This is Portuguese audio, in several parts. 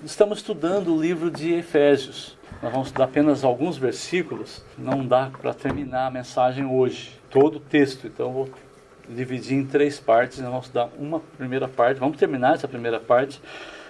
Estamos estudando o livro de Efésios. Nós vamos estudar apenas alguns versículos. Não dá para terminar a mensagem hoje, todo o texto. Então eu vou dividir em 3 partes. Nós vamos estudar uma primeira parte. Vamos terminar essa primeira parte.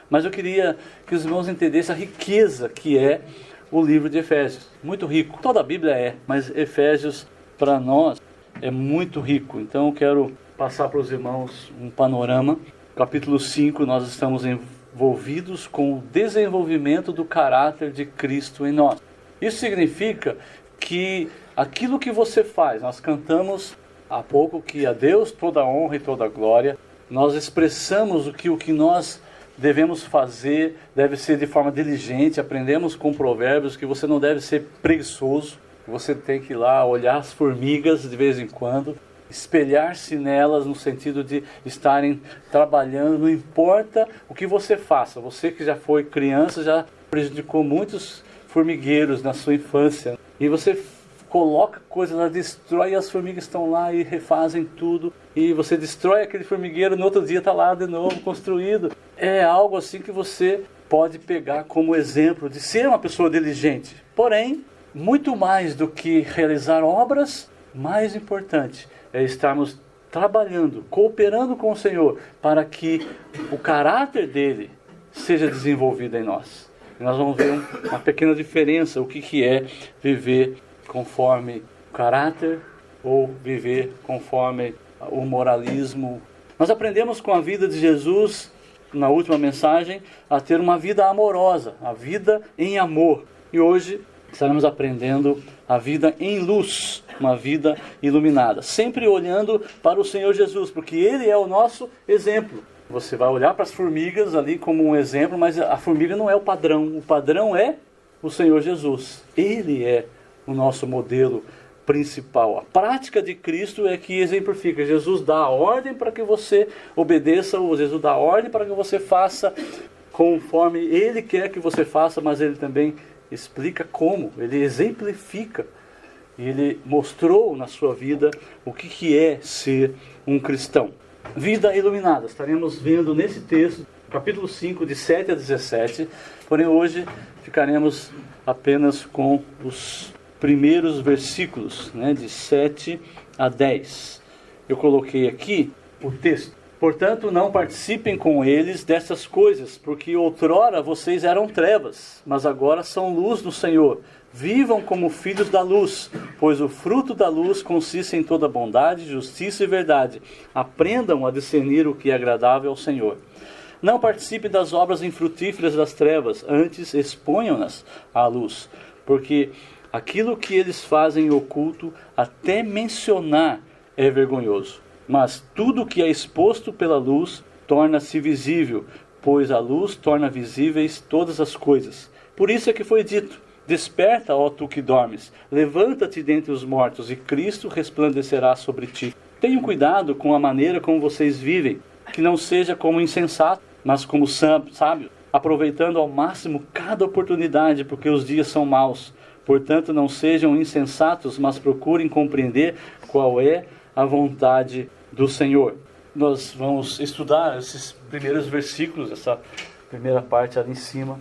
Mas eu queria que os irmãos entendessem a riqueza que é o livro de Efésios. Muito rico. Toda a Bíblia é, mas Efésios para nós é muito rico. Então eu quero passar para os irmãos um panorama. Capítulo 5, nós estamos envolvidos com o desenvolvimento do caráter de Cristo em nós. Isso significa que aquilo que você faz, nós cantamos há pouco que a Deus toda a honra e toda a glória, nós expressamos o que nós devemos fazer, deve ser de forma diligente, aprendemos com provérbios que você não deve ser preguiçoso, você tem que ir lá olhar as formigas de vez em quando, espelhar-se nelas no sentido de estarem trabalhando, não importa o que você faça. Você que já foi criança, já prejudicou muitos formigueiros na sua infância. E você coloca coisas lá, destrói, e as formigas estão lá e refazem tudo. E você destrói aquele formigueiro, no outro dia está lá de novo construído. É algo assim que você pode pegar como exemplo de ser uma pessoa diligente. Porém, muito mais do que realizar obras, mais importante é estarmos trabalhando, cooperando com o Senhor, para que o caráter dele seja desenvolvido em nós. E nós vamos ver uma pequena diferença, o que é viver conforme o caráter ou viver conforme o moralismo. Nós aprendemos com a vida de Jesus, na última mensagem, a ter uma vida amorosa, a vida em amor. E hoje estaremos aprendendo a vida em luz, uma vida iluminada, sempre olhando para o Senhor Jesus, porque Ele é o nosso exemplo. Você vai olhar para as formigas ali como um exemplo, mas a formiga não é o padrão é o Senhor Jesus. Ele é o nosso modelo principal. A prática de Cristo é que exemplifica. Jesus dá a ordem para que você obedeça, ou Jesus dá a ordem para que você faça conforme Ele quer que você faça, mas Ele também explica como, Ele exemplifica. E Ele mostrou na sua vida o que é ser um cristão. Vida iluminada. Estaremos vendo nesse texto, capítulo 5, de 7 a 17. Porém, hoje ficaremos apenas com os primeiros versículos, de 7 a 10. Eu coloquei aqui o texto. Portanto, não participem com eles dessas coisas, porque outrora vocês eram trevas, mas agora são luz no Senhor. Vivam como filhos da luz, pois o fruto da luz consiste em toda bondade, justiça e verdade. Aprendam a discernir o que é agradável ao Senhor. Não participem das obras infrutíferas das trevas, antes exponham-nas à luz, porque aquilo que eles fazem em oculto, até mencionar, é vergonhoso. Mas tudo que é exposto pela luz torna-se visível, pois a luz torna visíveis todas as coisas. Por isso é que foi dito: desperta, ó tu que dormes, levanta-te dentre os mortos, e Cristo resplandecerá sobre ti. Tenham cuidado com a maneira como vocês vivem, que não seja como insensato, mas como sábio, aproveitando ao máximo cada oportunidade, porque os dias são maus. Portanto, não sejam insensatos, mas procurem compreender qual é a vontade do Senhor. Nós vamos estudar esses primeiros versículos, essa primeira parte ali em cima,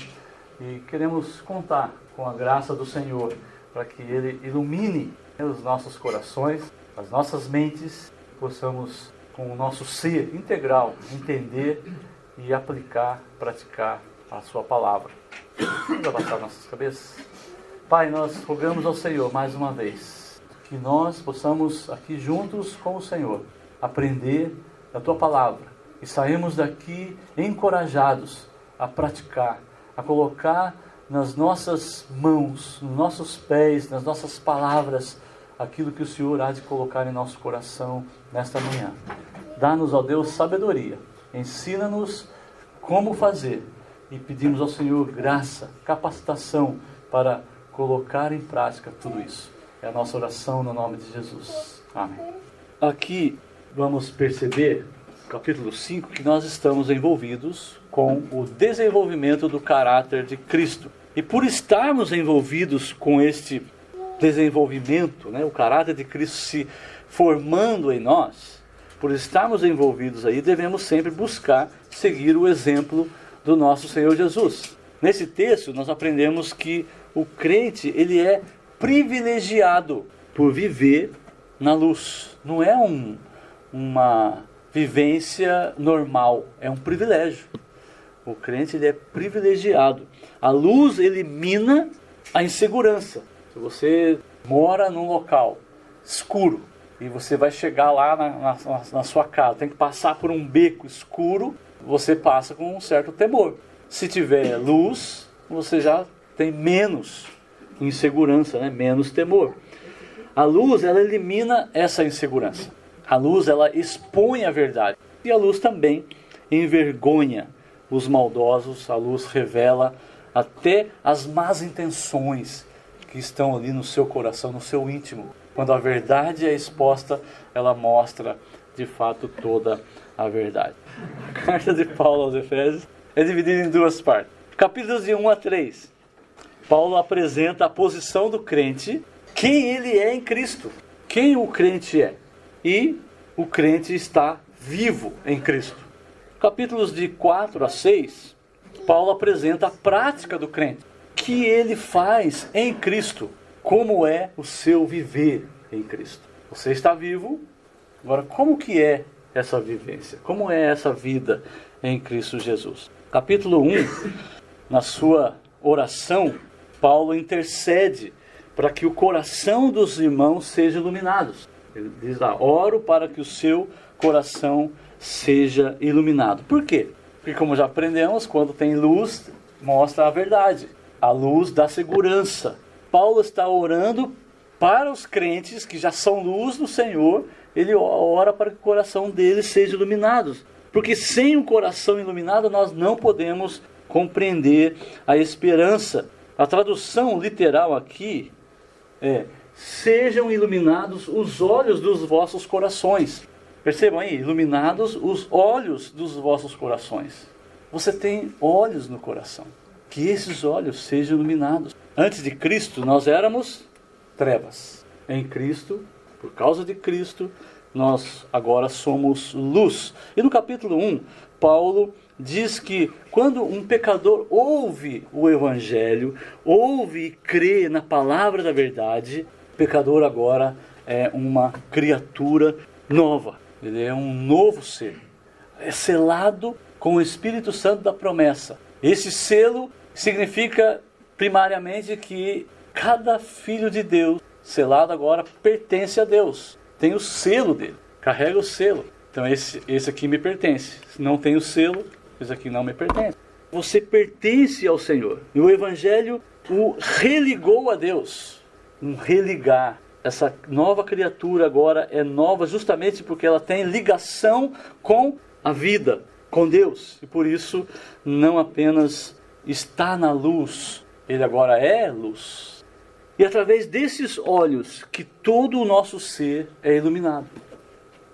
e queremos contar com a graça do Senhor, para que Ele ilumine os nossos corações, as nossas mentes, possamos, com o nosso ser integral, entender e aplicar, praticar a Sua palavra. Vamos abaixar nossas cabeças? Pai, nós rogamos ao Senhor mais uma vez, que nós possamos aqui juntos com o Senhor aprender da Tua palavra e sairmos daqui encorajados a praticar, a colocar nas nossas mãos, nos nossos pés, nas nossas palavras, aquilo que o Senhor há de colocar em nosso coração nesta manhã. Dá-nos, ó Deus, sabedoria, ensina-nos como fazer e pedimos ao Senhor graça, capacitação para colocar em prática tudo isso. É a nossa oração no nome de Jesus. Amém. Aqui vamos perceber, capítulo 5, que nós estamos envolvidos com o desenvolvimento do caráter de Cristo. E por estarmos envolvidos com este desenvolvimento, o caráter de Cristo se formando em nós, por estarmos envolvidos aí, devemos sempre buscar seguir o exemplo do nosso Senhor Jesus. Nesse texto nós aprendemos que o crente ele é privilegiado por viver na luz. Não é uma vivência normal, é um privilégio. O crente ele é privilegiado. A luz elimina a insegurança. Se você mora num local escuro e você vai chegar lá na sua casa, tem que passar por um beco escuro, você passa com um certo temor. Se tiver luz, você já tem menos insegurança, né? Menos temor. A luz, ela elimina essa insegurança. A luz, ela expõe a verdade. E a luz também envergonha os maldosos. A luz revela até as más intenções que estão ali no seu coração, no seu íntimo. Quando a verdade é exposta, ela mostra de fato toda a verdade. A carta de Paulo aos Efésios é dividida em duas partes. Capítulos de 1 a 3. Paulo apresenta a posição do crente, quem ele é em Cristo, quem o crente é. E o crente está vivo em Cristo. Capítulos de 4 a 6, Paulo apresenta a prática do crente, que ele faz em Cristo, como é o seu viver em Cristo. Você está vivo, agora como que é essa vivência? Como é essa vida em Cristo Jesus? Capítulo 1, na sua oração, Paulo intercede para que o coração dos irmãos seja iluminado. Ele diz lá, oro para que o seu coração seja iluminado. Por quê? Porque como já aprendemos, quando tem luz, mostra a verdade. A luz dá segurança. Paulo está orando para os crentes que já são luz do Senhor. Ele ora para que o coração deles seja iluminado. Porque sem o coração iluminado nós não podemos compreender a esperança. A tradução literal aqui é: sejam iluminados os olhos dos vossos corações. Percebam aí, iluminados os olhos dos vossos corações. Você tem olhos no coração. Que esses olhos sejam iluminados. Antes de Cristo, nós éramos trevas. Em Cristo, por causa de Cristo, nós agora somos luz. E no capítulo 1, Paulo diz que quando um pecador ouve o Evangelho, ouve e crê na palavra da verdade, o pecador agora é uma criatura nova. Ele é um novo ser. É selado com o Espírito Santo da promessa. Esse selo significa primariamente que cada filho de Deus, selado agora, pertence a Deus. Tem o selo dele, carrega o selo. Então esse aqui me pertence. Se não tem o selo, esse aqui não me pertence. Você pertence ao Senhor. E o Evangelho o religou a Deus. Um religar. Essa nova criatura agora é nova justamente porque ela tem ligação com a vida, com Deus. E por isso não apenas está na luz, ele agora é luz. E através desses olhos que todo o nosso ser é iluminado.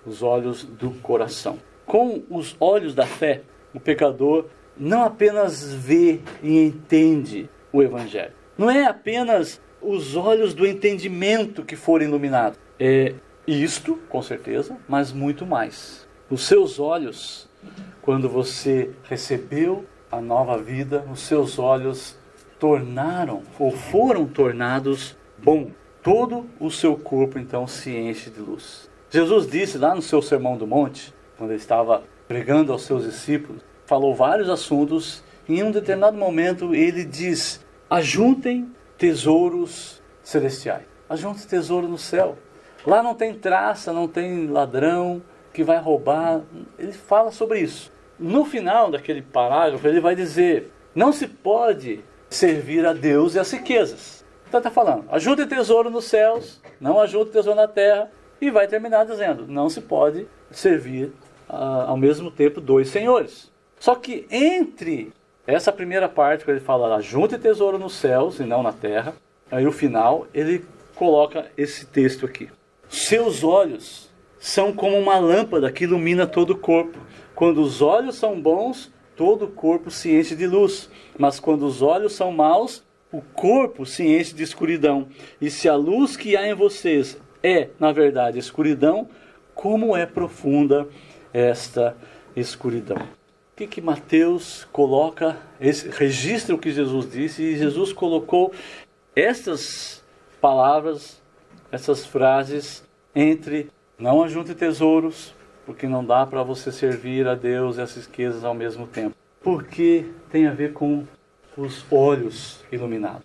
Os olhos do coração. Com os olhos da fé, o pecador não apenas vê e entende o Evangelho. Não é apenas os olhos do entendimento que foram iluminados. É isto, com certeza, mas muito mais. Os seus olhos, quando você recebeu a nova vida, os seus olhos tornaram ou foram tornados bom. Todo o seu corpo então se enche de luz. Jesus disse lá no seu Sermão do Monte, quando ele estava pregando aos seus discípulos, falou vários assuntos, e em um determinado momento ele diz: ajuntem tesouros celestiais. Ajunte tesouro no céu. Lá não tem traça, não tem ladrão que vai roubar. Ele fala sobre isso. No final daquele parágrafo ele vai dizer: não se pode servir a Deus e as riquezas. Então está falando, ajunte tesouro nos céus, não ajunte tesouro na terra. E vai terminar dizendo, não se pode servir ao mesmo tempo dois senhores. Só que entre essa primeira parte, que ele fala, ajunte tesouro nos céus e não na terra, aí o final ele coloca esse texto aqui. Seus olhos são como uma lâmpada que ilumina todo o corpo. Quando os olhos são bons, todo o corpo se enche de luz. Mas quando os olhos são maus, o corpo se enche de escuridão. E se a luz que há em vocês é, na verdade, escuridão, como é profunda esta escuridão. que Mateus coloca, registra o que Jesus disse, e Jesus colocou estas palavras, essas frases, entre não ajunte tesouros, porque não dá para você servir a Deus e as riquezas ao mesmo tempo. Porque tem a ver com os olhos iluminados.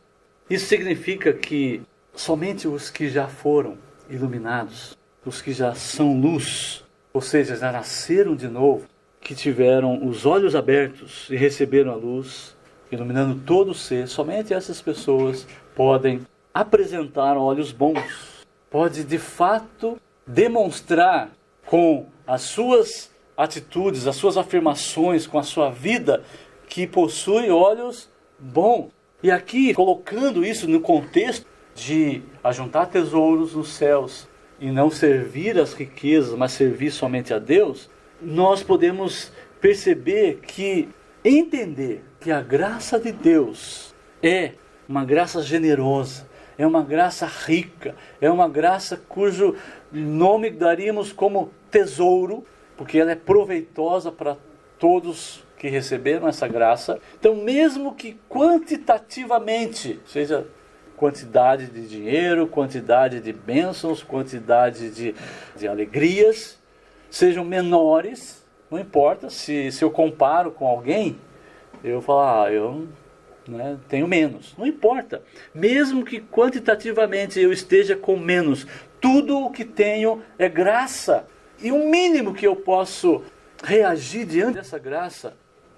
Isso significa que somente os que já foram iluminados, os que já são luz, ou seja, já nasceram de novo, que tiveram os olhos abertos e receberam a luz, iluminando todo o ser, somente essas pessoas podem apresentar olhos bons. Pode de fato demonstrar com as suas atitudes, as suas afirmações, com a sua vida, que possui olhos bons. E aqui, colocando isso no contexto de ajuntar tesouros nos céus e não servir as riquezas, mas servir somente a Deus, nós podemos perceber que, entender que a graça de Deus é uma graça generosa, é uma graça rica, é uma graça cujo nome daríamos como tesouro, porque ela é proveitosa para todos que receberam essa graça. Então, mesmo que quantitativamente, seja quantidade de dinheiro, quantidade de bênçãos, quantidade de alegrias, sejam menores, não importa, se eu comparo com alguém, eu falo, eu tenho menos. Não importa, mesmo que quantitativamente eu esteja com menos, tudo o que tenho é graça. E o mínimo que eu posso reagir diante dessa graça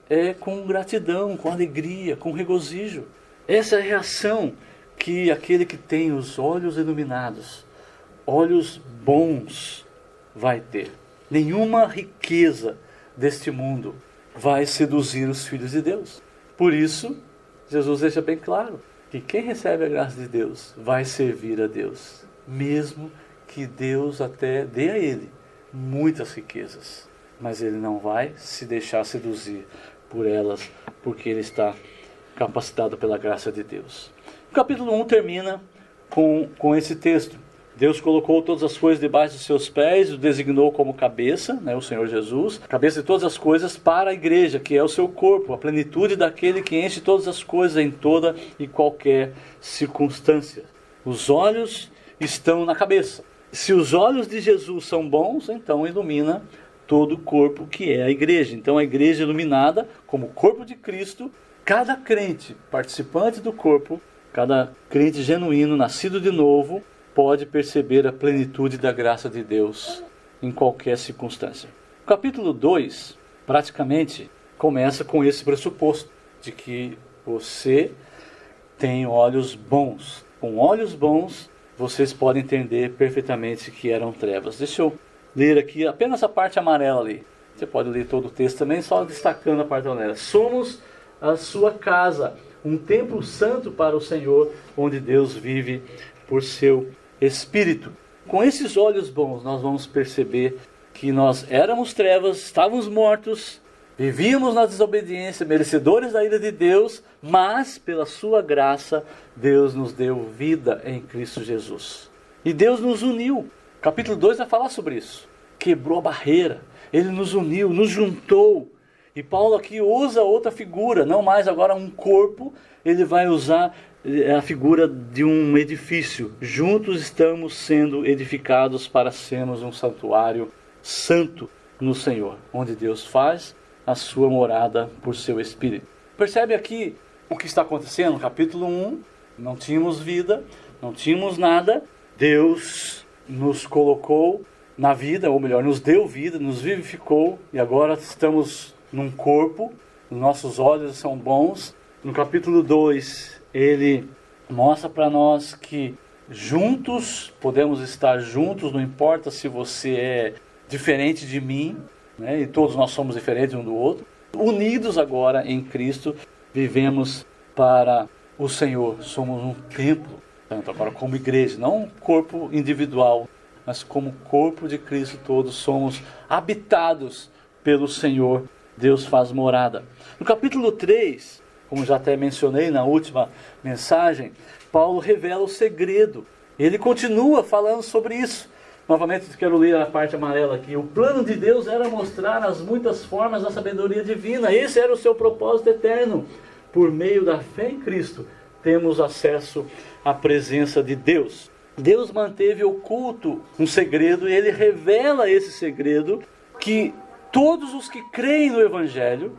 é com gratidão, com alegria, com regozijo. Essa é a reação que aquele que tem os olhos iluminados, olhos bons, vai ter. Nenhuma riqueza deste mundo vai seduzir os filhos de Deus. Por isso, Jesus deixa bem claro que quem recebe a graça de Deus vai servir a Deus, mesmo que Deus até dê a ele muitas riquezas, mas ele não vai se deixar seduzir por elas, porque ele está capacitado pela graça de Deus. O capítulo 1 termina com esse texto. Deus colocou todas as coisas debaixo dos seus pés, o designou como cabeça, o Senhor Jesus, cabeça de todas as coisas para a igreja, que é o seu corpo, a plenitude daquele que enche todas as coisas em toda e qualquer circunstância. Os olhos estão na cabeça. Se os olhos de Jesus são bons, então ilumina todo o corpo que é a igreja. Então a igreja iluminada como corpo de Cristo, cada crente participante do corpo, cada crente genuíno, nascido de novo, pode perceber a plenitude da graça de Deus em qualquer circunstância. O capítulo 2 praticamente começa com esse pressuposto de que você tem olhos bons. Com olhos bons, vocês podem entender perfeitamente que eram trevas. Deixa eu ler aqui apenas a parte amarela ali. Você pode ler todo o texto também, só destacando a parte amarela. Somos a sua casa, um templo santo para o Senhor, onde Deus vive por seu Espírito. Com esses olhos bons, nós vamos perceber que nós éramos trevas, estávamos mortos, vivíamos na desobediência, merecedores da ira de Deus, mas pela sua graça, Deus nos deu vida em Cristo Jesus. E Deus nos uniu. Capítulo 2 vai falar sobre isso. Quebrou a barreira, Ele nos uniu, nos juntou. E Paulo aqui usa outra figura, não mais agora um corpo, ele vai usar a figura de um edifício. Juntos estamos sendo edificados para sermos um santuário santo no Senhor, onde Deus faz a sua morada por seu Espírito. Percebe aqui o que está acontecendo no capítulo 1, não tínhamos vida, não tínhamos nada, Deus nos colocou na vida, ou melhor, nos deu vida, nos vivificou, e agora estamos num corpo, nossos olhos são bons. No capítulo 2, ele mostra para nós que juntos, podemos estar juntos, não importa se você é diferente de mim, e todos nós somos diferentes um do outro, unidos agora em Cristo, vivemos para o Senhor, somos um templo, tanto agora como igreja, não um corpo individual, mas como corpo de Cristo, todos somos habitados pelo Senhor, Deus faz morada. No capítulo 3, como já até mencionei na última mensagem, Paulo revela o segredo. Ele continua falando sobre isso. Novamente quero ler a parte amarela aqui. O plano de Deus era mostrar as muitas formas da sabedoria divina. Esse era o seu propósito eterno. Por meio da fé em Cristo, temos acesso à presença de Deus. Deus manteve oculto um segredo e Ele revela esse segredo, que todos os que creem no Evangelho,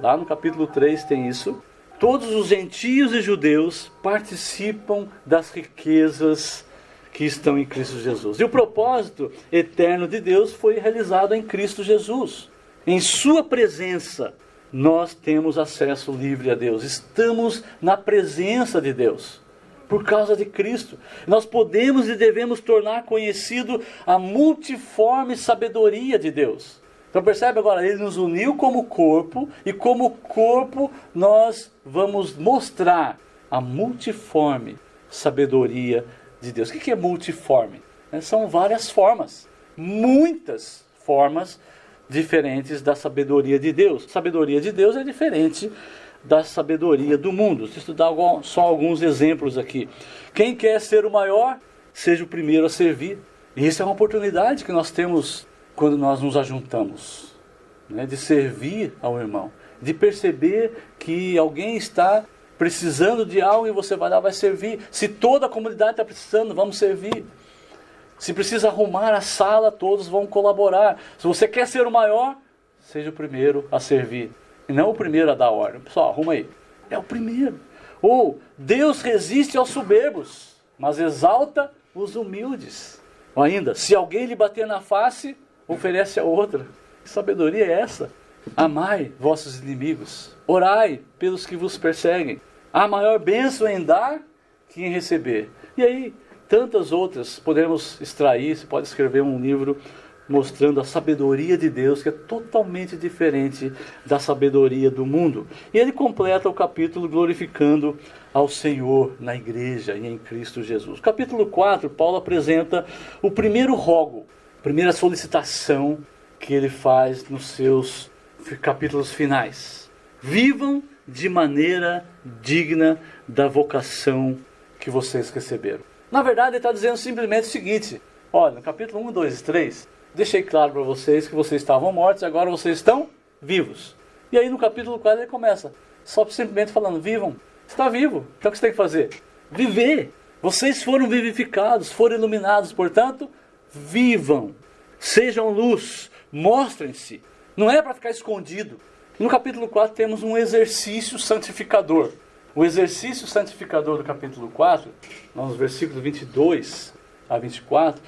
lá no capítulo 3 tem isso, todos os gentios e judeus participam das riquezas que estão em Cristo Jesus. E o propósito eterno de Deus foi realizado em Cristo Jesus. Em sua presença, nós temos acesso livre a Deus. Estamos na presença de Deus, por causa de Cristo. Nós podemos e devemos tornar conhecido a multiforme sabedoria de Deus. Então percebe agora, Ele nos uniu como corpo, e como corpo nós vamos mostrar a multiforme sabedoria de Deus. O que é multiforme? São várias formas, muitas formas diferentes da sabedoria de Deus. A sabedoria de Deus é diferente da sabedoria do mundo. Deixa eu estudar só alguns exemplos aqui. Quem quer ser o maior, seja o primeiro a servir. E isso é uma oportunidade que nós temos quando nós nos ajuntamos, né? De servir ao irmão, de perceber que alguém está precisando de algo e você vai lá, vai servir. Se toda a comunidade está precisando, vamos servir. Se precisa arrumar a sala, todos vão colaborar. Se você quer ser o maior, seja o primeiro a servir. E não o primeiro a dar ordem. Pessoal, arruma aí. É o primeiro. Ou, Deus resiste aos soberbos, mas exalta os humildes. Ou ainda, se alguém lhe bater na face, oferece a outra. Que sabedoria é essa? Amai vossos inimigos. Orai pelos que vos perseguem. Há maior bênção em dar que em receber. E aí, tantas outras podemos extrair. Você pode escrever um livro mostrando a sabedoria de Deus, que é totalmente diferente da sabedoria do mundo. E ele completa o capítulo glorificando ao Senhor na igreja e em Cristo Jesus. Capítulo 4, Paulo apresenta o primeiro rogo, a primeira solicitação que ele faz nos seus capítulos finais. Vivam de maneira digna da vocação que vocês receberam. Na verdade, ele está dizendo simplesmente o seguinte: olha, no capítulo 1, 2 e 3, deixei claro para vocês que vocês estavam mortos e agora vocês estão vivos. E aí no capítulo 4 ele começa só simplesmente falando: vivam. Você está vivo, então o que você tem que fazer? Viver. Vocês foram vivificados, foram iluminados, portanto, vivam. Sejam luz, mostrem-se. Não é para ficar escondido. No capítulo 4 temos um exercício santificador. O exercício santificador do capítulo 4, nos versículos 22 a 24,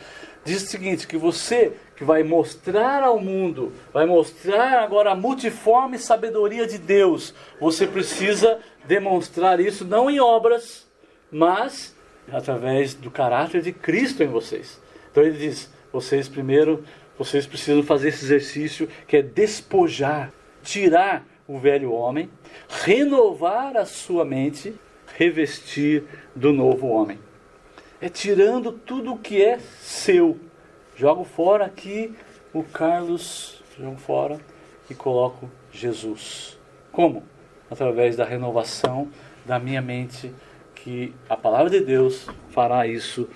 diz o seguinte: que você que vai mostrar ao mundo, vai mostrar agora a multiforme sabedoria de Deus, você precisa demonstrar isso não em obras, mas através do caráter de Cristo em vocês. Então ele diz: vocês precisam fazer esse exercício que é despojar, tirar o velho homem, renovar a sua mente, revestir do novo homem. É tirando tudo o que é seu. Jogo fora aqui o Carlos, jogo fora e coloco Jesus. Como? Através da renovação da minha mente, que a palavra de Deus fará isso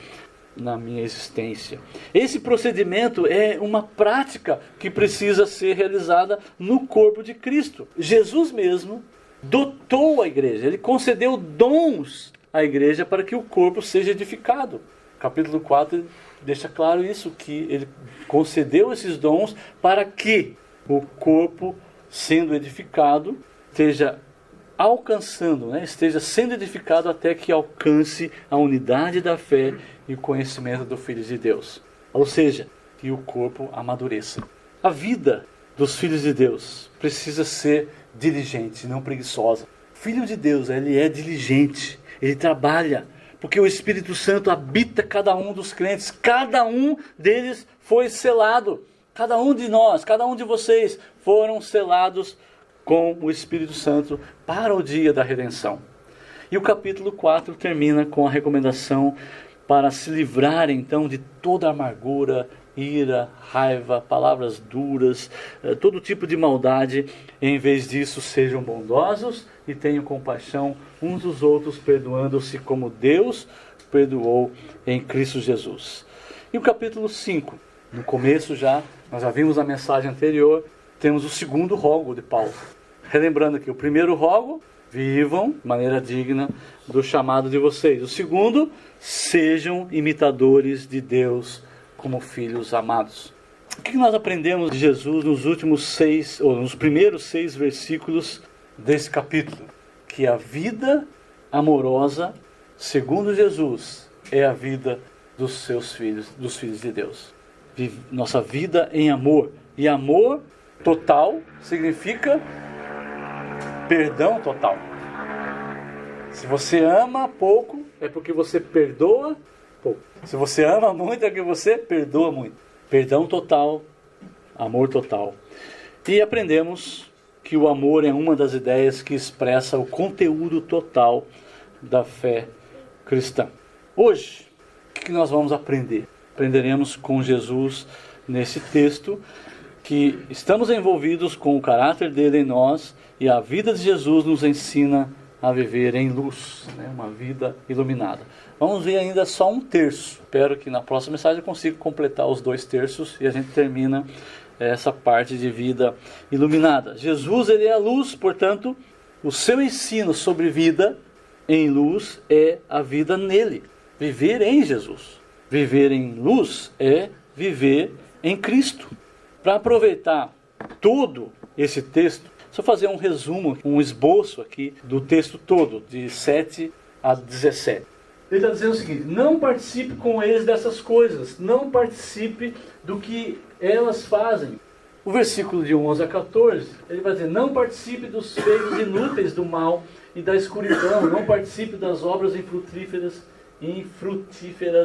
na minha existência. Esse procedimento é uma prática que precisa ser realizada no corpo de Cristo. Jesus mesmo dotou a igreja, ele concedeu dons à igreja para que o corpo seja edificado. Capítulo 4 deixa claro isso, que ele concedeu esses dons para que o corpo, sendo edificado, esteja alcançando, esteja sendo edificado até que alcance a unidade da fé e o conhecimento do Filho de Deus. Ou seja, que o corpo amadureça. A vida dos filhos de Deus precisa ser diligente, não preguiçosa. O Filho de Deus, ele é diligente, ele trabalha, porque o Espírito Santo habita cada um dos crentes. Cada um deles foi selado. Cada um de nós, cada um de vocês foram selados com o Espírito Santo para o dia da redenção. E o capítulo 4 termina com a recomendação para se livrar então de toda amargura, ira, raiva, palavras duras, todo tipo de maldade. Em vez disso, sejam bondosos e tenham compaixão uns dos outros, perdoando-se como Deus perdoou em Cristo Jesus. E o capítulo 5, no começo já, nós já vimos a mensagem anterior, temos o segundo rogo de Paulo. Relembrando aqui, o primeiro rogo, vivam de maneira digna do chamado de vocês. O segundo, sejam imitadores de Deus como filhos amados. O que nós aprendemos de Jesus nos primeiros 6 versículos desse capítulo? Que a vida amorosa, segundo Jesus, é a vida dos seus filhos, dos filhos de Deus. Nossa vida em amor. E amor total significa perdão total. Se você ama pouco, é porque você perdoa pouco. Se você ama muito, é porque você perdoa muito. Perdão total, amor total. E aprendemos que o amor é uma das ideias que expressa o conteúdo total da fé cristã. Hoje, o que nós vamos aprender? Aprenderemos com Jesus nesse texto que estamos envolvidos com o caráter dele em nós e a vida de Jesus nos ensina a viver em luz, uma vida iluminada. Vamos ver ainda só um terço. Espero que na próxima mensagem eu consiga completar os 2 terços e a gente termina essa parte de vida iluminada. Jesus, ele é a luz, portanto, o seu ensino sobre vida em luz é a vida nele. Viver em Jesus. Viver em luz é viver em Cristo. Para aproveitar todo esse texto, só fazer um resumo, um esboço aqui do texto todo, de 7 a 17. Ele está dizendo o seguinte: não participe com eles dessas coisas, não participe do que elas fazem. O versículo de 11 a 14, ele vai dizer: não participe dos feitos inúteis do mal e da escuridão, não participe das obras infrutíferas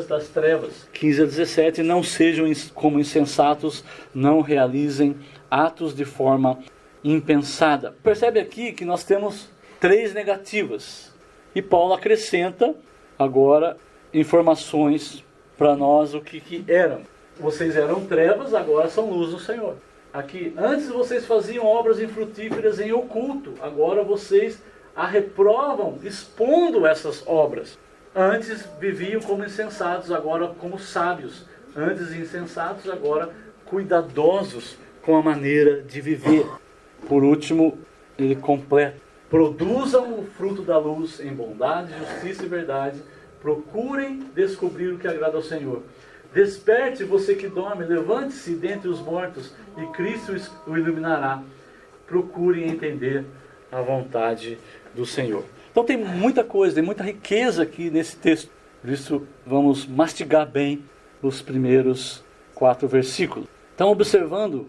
das trevas. 15 a 17, não sejam como insensatos, não realizem atos de forma impensada. Percebe aqui que nós temos 3 negativas. E Paulo acrescenta agora informações para nós o que eram. Vocês eram trevas, agora são luz no Senhor. Aqui, antes vocês faziam obras infrutíferas em oculto, agora vocês a reprovam expondo essas obras. Antes viviam como insensatos, agora como sábios. Antes insensatos, agora cuidadosos com a maneira de viver. Por último, ele completa: produzam o fruto da luz em bondade, justiça e verdade. Procurem descobrir o que agrada ao Senhor. Desperte, você que dorme, levante-se dentre os mortos e Cristo o iluminará. Procurem entender a vontade do Senhor. Então tem muita coisa, tem muita riqueza aqui nesse texto. Por isso vamos mastigar bem os primeiros 4 versículos. Então, observando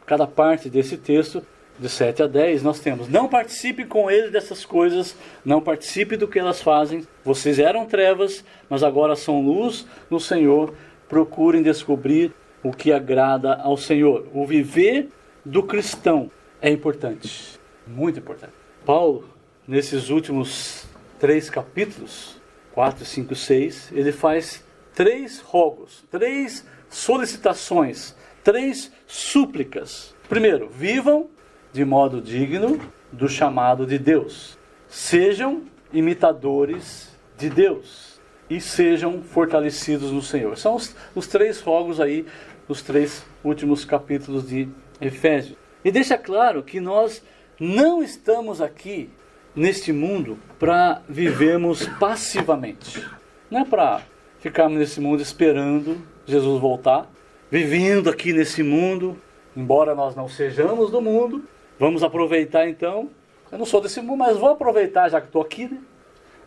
cada parte desse texto, de 7 a 10, nós temos: não participe com eles dessas coisas, não participe do que elas fazem. Vocês eram trevas, mas agora são luz no Senhor. Procurem descobrir o que agrada ao Senhor. O viver do cristão é importante, muito importante. Paulo, nesses últimos 3 capítulos, 4, 5, 6, ele faz 3 rogos, 3 solicitações, 3 súplicas. Primeiro, vivam de modo digno do chamado de Deus. Sejam imitadores de Deus e sejam fortalecidos no Senhor. São os 3 rogos aí, os 3 últimos capítulos de Efésios. E deixa claro que nós não estamos aqui neste mundo para vivermos passivamente. Não é para ficarmos nesse mundo esperando Jesus voltar, vivendo aqui nesse mundo, embora nós não sejamos do mundo. Vamos aproveitar então, eu não sou desse mundo, mas vou aproveitar já que estou aqui, né?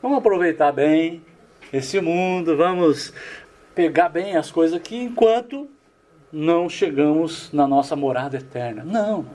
Vamos aproveitar bem esse mundo, vamos pegar bem as coisas aqui enquanto não chegamos na nossa morada eterna. Não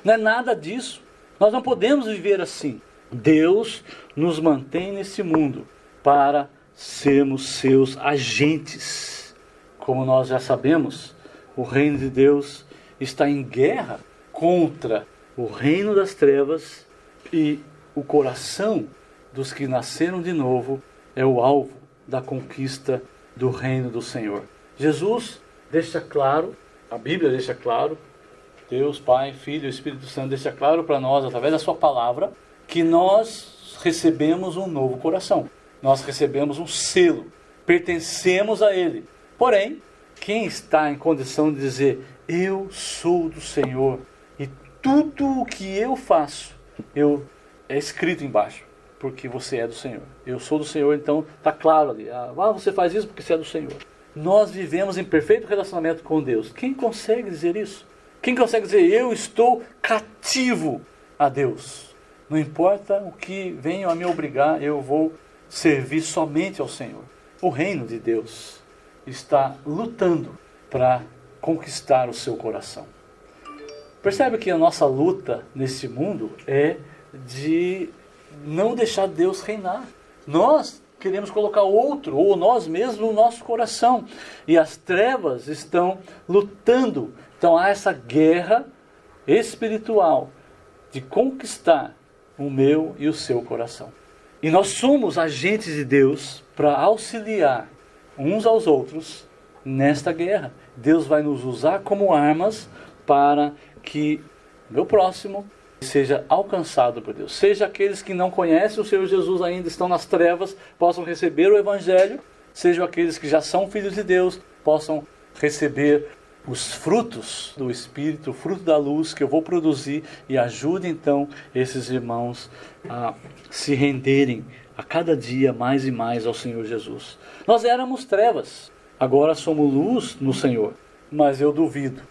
é nada disso. Nós não podemos viver assim. Deus nos mantém nesse mundo para sermos seus agentes. Como nós já sabemos, o reino de Deus está em guerra contra o reino das trevas, e o coração dos que nasceram de novo é o alvo da conquista do reino do Senhor. Jesus deixa claro, a Bíblia deixa claro, Deus, Pai, Filho e Espírito Santo deixa claro para nós, através da sua palavra, que nós recebemos um novo coração. Nós recebemos um selo, pertencemos a Ele. Porém, quem está em condição de dizer, eu sou do Senhor, e tudo o que eu faço, é escrito embaixo, porque você é do Senhor. Eu sou do Senhor, então está claro ali. Você faz isso porque você é do Senhor. Nós vivemos em perfeito relacionamento com Deus. Quem consegue dizer isso? Quem consegue dizer, eu estou cativo a Deus? Não importa o que venham a me obrigar, eu vou servir somente ao Senhor. O reino de Deus está lutando para conquistar o seu coração. Percebe que a nossa luta nesse mundo é de não deixar Deus reinar. Nós queremos colocar outro, ou nós mesmos, no nosso coração. E as trevas estão lutando. Então há essa guerra espiritual de conquistar o meu e o seu coração. E nós somos agentes de Deus para auxiliar uns aos outros nesta guerra. Deus vai nos usar como armas para que o meu próximo seja alcançado por Deus. Seja aqueles que não conhecem o Senhor Jesus ainda, estão nas trevas, possam receber o Evangelho. Sejam aqueles que já são filhos de Deus, possam receber os frutos do Espírito, o fruto da luz que eu vou produzir, e ajude então esses irmãos a se renderem a cada dia mais e mais ao Senhor Jesus. Nós éramos trevas, agora somos luz no Senhor, mas eu duvido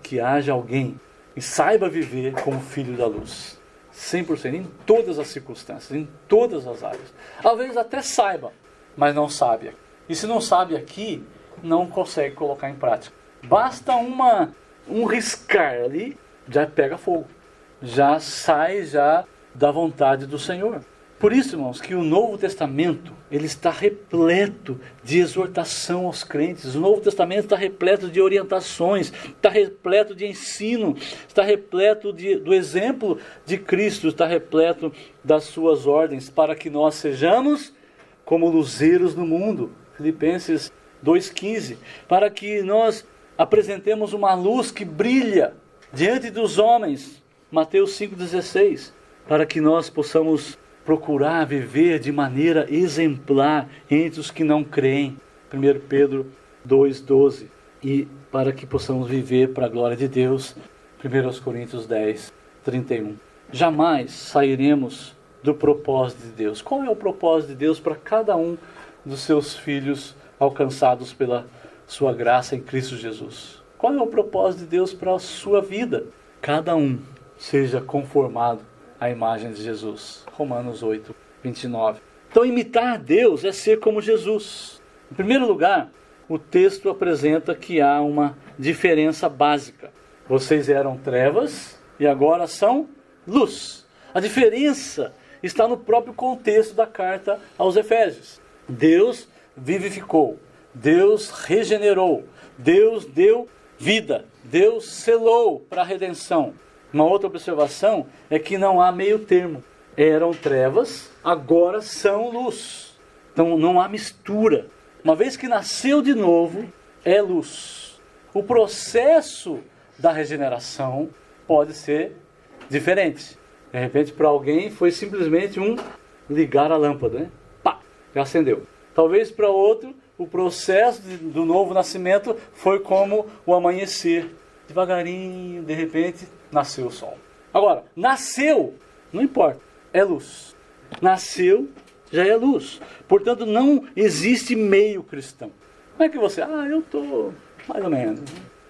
que haja alguém que saiba viver como filho da luz, 100%, em todas as circunstâncias, em todas as áreas. Às vezes até saiba, mas não sabe. E se não sabe aqui, não consegue colocar em prática. Basta um riscar ali, já pega fogo, já sai da vontade do Senhor. Por isso, irmãos, que o Novo Testamento ele está repleto de exortação aos crentes. O Novo Testamento está repleto de orientações, está repleto de ensino, está repleto do exemplo de Cristo, está repleto das suas ordens, para que nós sejamos como luzeiros no mundo. Filipenses 2,15, para que nós apresentemos uma luz que brilha diante dos homens. Mateus 5,16, para que nós possamos procurar viver de maneira exemplar entre os que não creem. 1 Pedro 2,12, e para que possamos viver para a glória de Deus. 1 Coríntios 10:31. Jamais sairemos do propósito de Deus. Qual é o propósito de Deus para cada um dos seus filhos alcançados pela sua graça em Cristo Jesus? Qual é o propósito de Deus para a sua vida? Cada um seja conformado à imagem de Jesus. Romanos 8:29. Então imitar Deus é ser como Jesus. Em primeiro lugar, o texto apresenta que há uma diferença básica. Vocês eram trevas e agora são luz. A diferença está no próprio contexto da carta aos Efésios. Deus vivificou, Deus regenerou, Deus deu vida, Deus selou para a redenção. Uma outra observação é que não há meio termo. Eram trevas, agora são luz. Então não há mistura. Uma vez que nasceu de novo, é luz. O processo da regeneração pode ser diferente. De repente, para alguém, foi simplesmente ligar a lâmpada, né? Pá, já acendeu. Talvez para outro, o processo do novo nascimento foi como o amanhecer. Devagarinho, de repente, nasceu o sol. Agora, nasceu, não importa, é luz. Nasceu, já é luz. Portanto, não existe meio cristão. Como é que você... eu estou mais ou menos...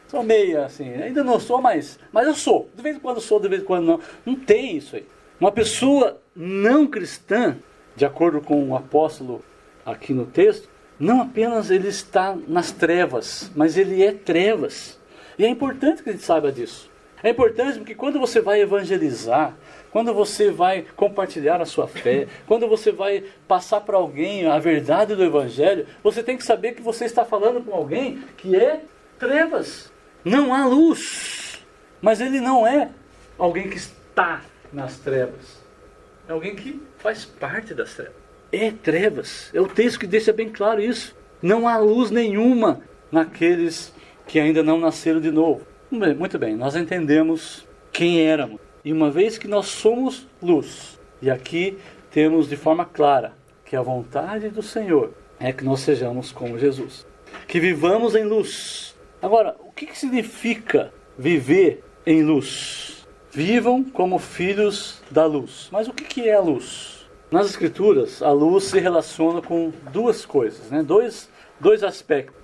Sou meia, assim, ainda não sou, mas eu sou. De vez em quando sou, de vez em quando não. Não tem isso aí. Uma pessoa não cristã, de acordo com o apóstolo aqui no texto, não apenas ele está nas trevas, mas ele é trevas. E é importante que a gente saiba disso. É importante porque quando você vai evangelizar, quando você vai compartilhar a sua fé, quando você vai passar para alguém a verdade do evangelho, você tem que saber que você está falando com alguém que é trevas. Não há luz, mas ele não é alguém que está nas trevas. É alguém que faz parte das trevas. É trevas. É o texto que deixa bem claro isso. Não há luz nenhuma naqueles que ainda não nasceram de novo. Muito bem, nós entendemos quem éramos. E uma vez que nós somos luz, e aqui temos de forma clara que a vontade do Senhor é que nós sejamos como Jesus. que vivamos em luz. Agora, o que significa viver em luz? Vivam como filhos da luz. Mas o que é a luz? Nas Escrituras, a luz se relaciona com duas coisas, né? Dois aspectos.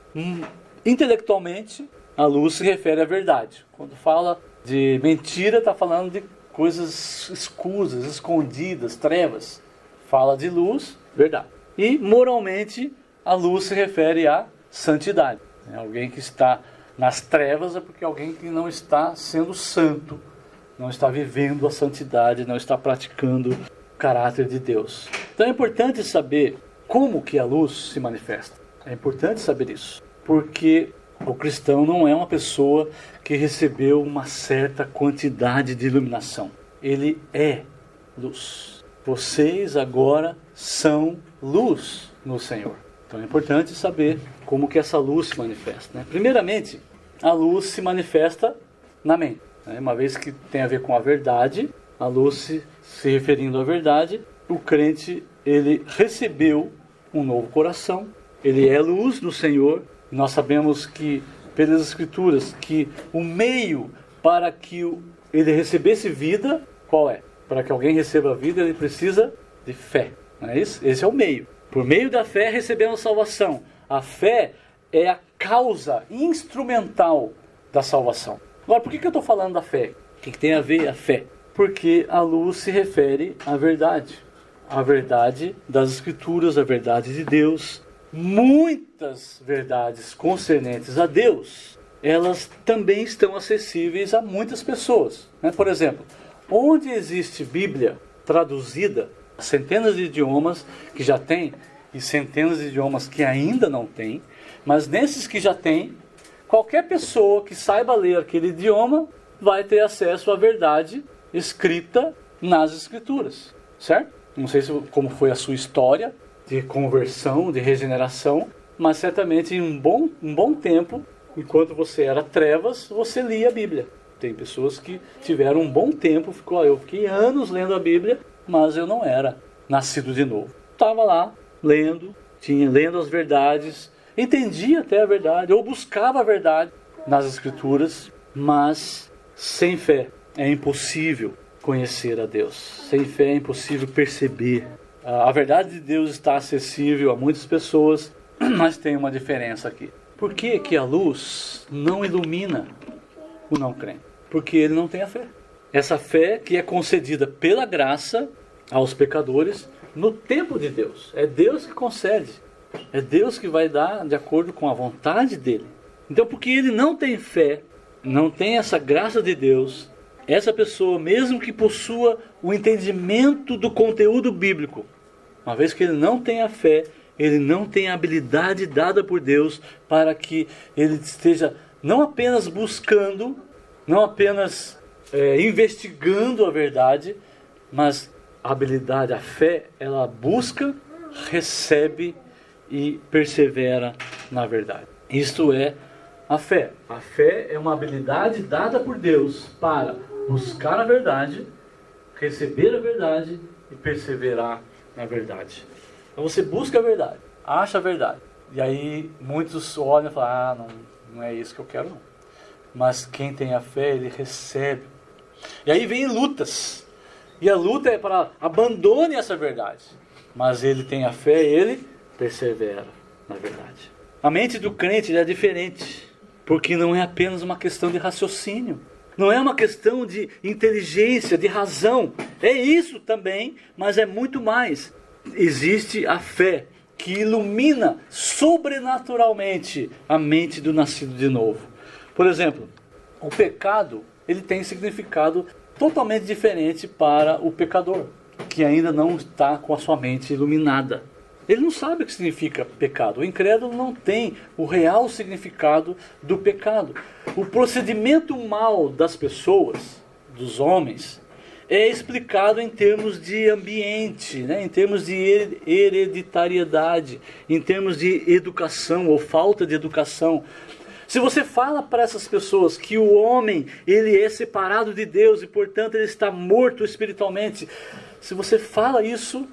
Intelectualmente, a luz se refere à verdade. Quando fala de mentira, está falando de coisas escuras, escondidas, trevas. Fala de luz, verdade. E moralmente, a luz se refere à santidade. Alguém que está nas trevas é porque alguém que não está sendo santo, não está vivendo a santidade, não está praticando o caráter de Deus. Então é importante saber como que a luz se manifesta. É importante saber isso, porque o cristão não é uma pessoa que recebeu uma certa quantidade de iluminação. Ele é luz. Vocês agora são luz no Senhor. Então é importante saber como que essa luz se manifesta, né? Primeiramente, a luz se manifesta na mente, né? Uma vez que tem a ver com a verdade, a luz se referindo à verdade, o crente, ele recebeu um novo coração, ele é luz no Senhor. Nós sabemos que, pelas Escrituras, que o meio para que ele recebesse vida, qual é? Para que alguém receba a vida, ele precisa de fé, não é isso? Esse é o meio. Por meio da fé recebemos salvação. A fé é a causa instrumental da salvação. Agora, por que eu estou falando da fé? O que tem a ver a fé? Porque a luz se refere à verdade. A verdade das Escrituras, a verdade de Deus. Muitas verdades concernentes a Deus, elas também estão acessíveis a muitas pessoas, né? Por exemplo, onde existe Bíblia traduzida, centenas de idiomas que já tem e centenas de idiomas que ainda não tem, mas nesses que já tem, qualquer pessoa que saiba ler aquele idioma vai ter acesso à verdade escrita nas Escrituras, certo? Não sei como foi a sua história de conversão, de regeneração, mas certamente em um bom tempo, enquanto você era trevas, você lia a Bíblia. Tem pessoas que tiveram um bom tempo, eu fiquei anos lendo a Bíblia, mas eu não era nascido de novo. Estava lá, lendo as verdades, entendia até a verdade, ou buscava a verdade nas Escrituras, mas sem fé é impossível conhecer a Deus. Sem fé é impossível perceber. A verdade de Deus está acessível a muitas pessoas, mas tem uma diferença aqui. Por que que a luz não ilumina o não crente? Porque ele não tem a fé. Essa fé que é concedida pela graça aos pecadores no tempo de Deus. É Deus que concede. É Deus que vai dar de acordo com a vontade dele. Então, porque ele não tem fé, não tem essa graça de Deus, essa pessoa, mesmo que possua o entendimento do conteúdo bíblico, uma vez que ele não tem a fé, ele não tem a habilidade dada por Deus para que ele esteja não apenas buscando, não apenas investigando a verdade, mas a habilidade, a fé, ela busca, recebe e persevera na verdade. Isto é a fé. A fé é uma habilidade dada por Deus para buscar a verdade, receber a verdade e perseverar na verdade. Então você busca a verdade, acha a verdade. E aí muitos olham e falam, não é isso que eu quero não. Mas quem tem a fé, ele recebe. E aí vem lutas. E a luta é para abandone essa verdade. Mas ele tem a fé e ele persevera na verdade. A mente do crente é diferente, porque não é apenas uma questão de raciocínio. Não é uma questão de inteligência, de razão. É isso também, mas é muito mais. Existe a fé que ilumina sobrenaturalmente a mente do nascido de novo. Por exemplo, o pecado, ele tem significado totalmente diferente para o pecador, que ainda não está com a sua mente iluminada. Ele não sabe o que significa pecado. O incrédulo não tem o real significado do pecado. O procedimento mal das pessoas, dos homens, é explicado em termos de ambiente, né? Em termos de hereditariedade, em termos de educação ou falta de educação. Se você fala para essas pessoas que o homem ele é separado de Deus e portanto ele está morto espiritualmente, se você fala isso,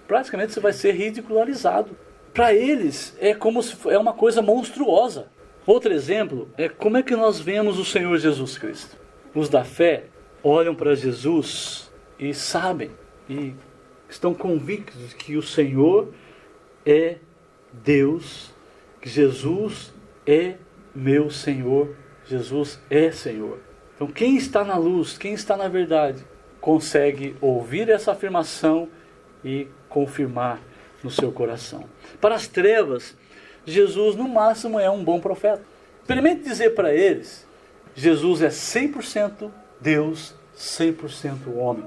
praticamente você vai ser ridicularizado. Para eles é como se é uma coisa monstruosa. Outro exemplo é como é que nós vemos o Senhor Jesus Cristo. Os da fé olham para Jesus e sabem e estão convictos de que o Senhor é Deus, que Jesus é meu Senhor, Jesus é Senhor. Então quem está na luz, quem está na verdade, consegue ouvir essa afirmação e confirmar no seu coração. Para as trevas, Jesus no máximo é um bom profeta. Experimente dizer para eles, Jesus é 100% Deus, 100% homem.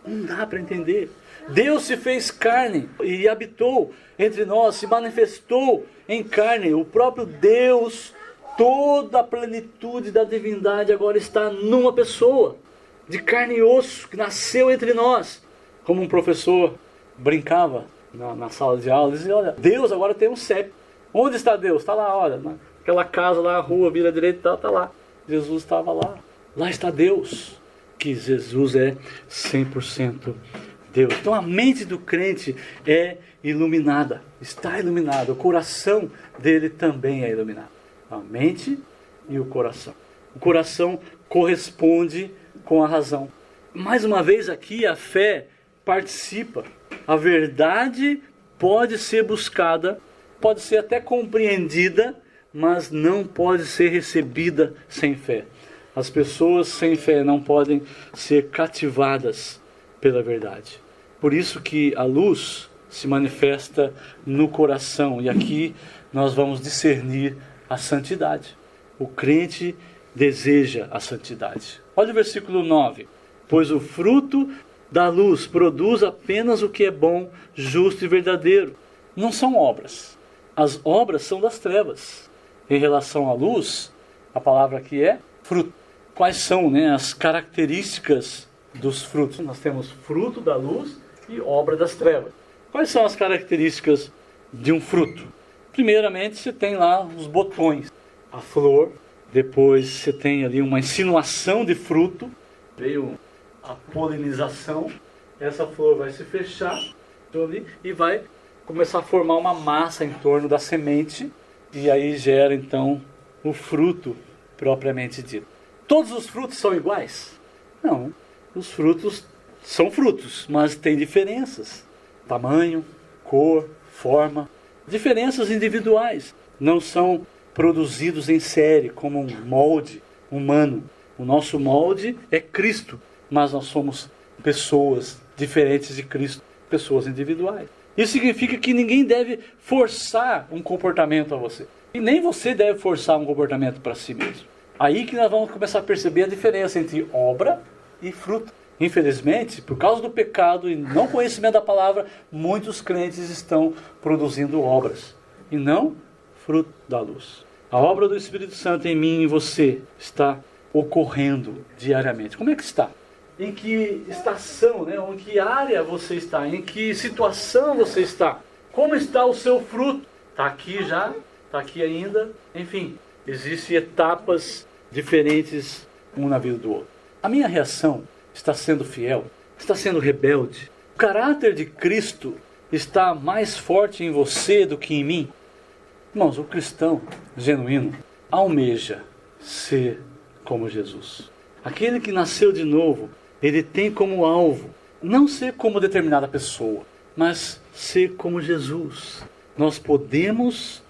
Não dá para entender. Deus se fez carne e habitou entre nós, se manifestou em carne. O próprio Deus, toda a plenitude da divindade agora está numa pessoa, de carne e osso, que nasceu entre nós. Como um professor brincava na sala de aula, dizia, olha, Deus agora tem um CEP. Onde está Deus? Está lá, olha, naquela casa lá, a rua, vira direita, está lá. Jesus estava lá. Lá está Deus, que Jesus é 100% Deus. Então a mente do crente é iluminada, está iluminada. O coração dele também é iluminado. A mente e o coração. O coração corresponde com a razão. Mais uma vez aqui a fé participa. A verdade pode ser buscada, pode ser até compreendida, mas não pode ser recebida sem fé. As pessoas sem fé não podem ser cativadas pela verdade. Por isso que a luz se manifesta no coração. E aqui nós vamos discernir a santidade. O crente deseja a santidade. Olha o versículo 9. Pois o fruto da luz produz apenas o que é bom, justo e verdadeiro. Não são obras. As obras são das trevas. Em relação à luz, a palavra aqui é fruto. Quais são, as características dos frutos? Nós temos fruto da luz e obra das trevas. Quais são as características de um fruto? Primeiramente, você tem lá os botões, a flor. Depois você tem ali uma insinuação de fruto. Veio a polinização. Essa flor vai se fechar ali, e vai começar a formar uma massa em torno da semente. E aí gera então o fruto propriamente dito. Todos os frutos são iguais? Não. Os frutos são frutos, mas tem diferenças. Tamanho, cor, forma. Diferenças individuais. Não são produzidos em série, como um molde humano. O nosso molde é Cristo, mas nós somos pessoas diferentes de Cristo, pessoas individuais. Isso significa que ninguém deve forçar um comportamento a você. E nem você deve forçar um comportamento para si mesmo. Aí que nós vamos começar a perceber a diferença entre obra e fruto. Infelizmente, por causa do pecado e não conhecimento da palavra, muitos crentes estão produzindo obras e não fruto da luz. A obra do Espírito Santo em mim e em você está ocorrendo diariamente. Como é que está? Em que estação, em que área você está? Em que situação você está? Como está o seu fruto? Está aqui já? Está aqui ainda? Enfim, existem etapas diferentes um na vida do outro. A minha reação está sendo fiel? Está sendo rebelde? O caráter de Cristo está mais forte em você do que em mim? Irmãos, o cristão genuíno almeja ser como Jesus. Aquele que nasceu de novo, ele tem como alvo não ser como determinada pessoa, mas ser como Jesus. Nós podemos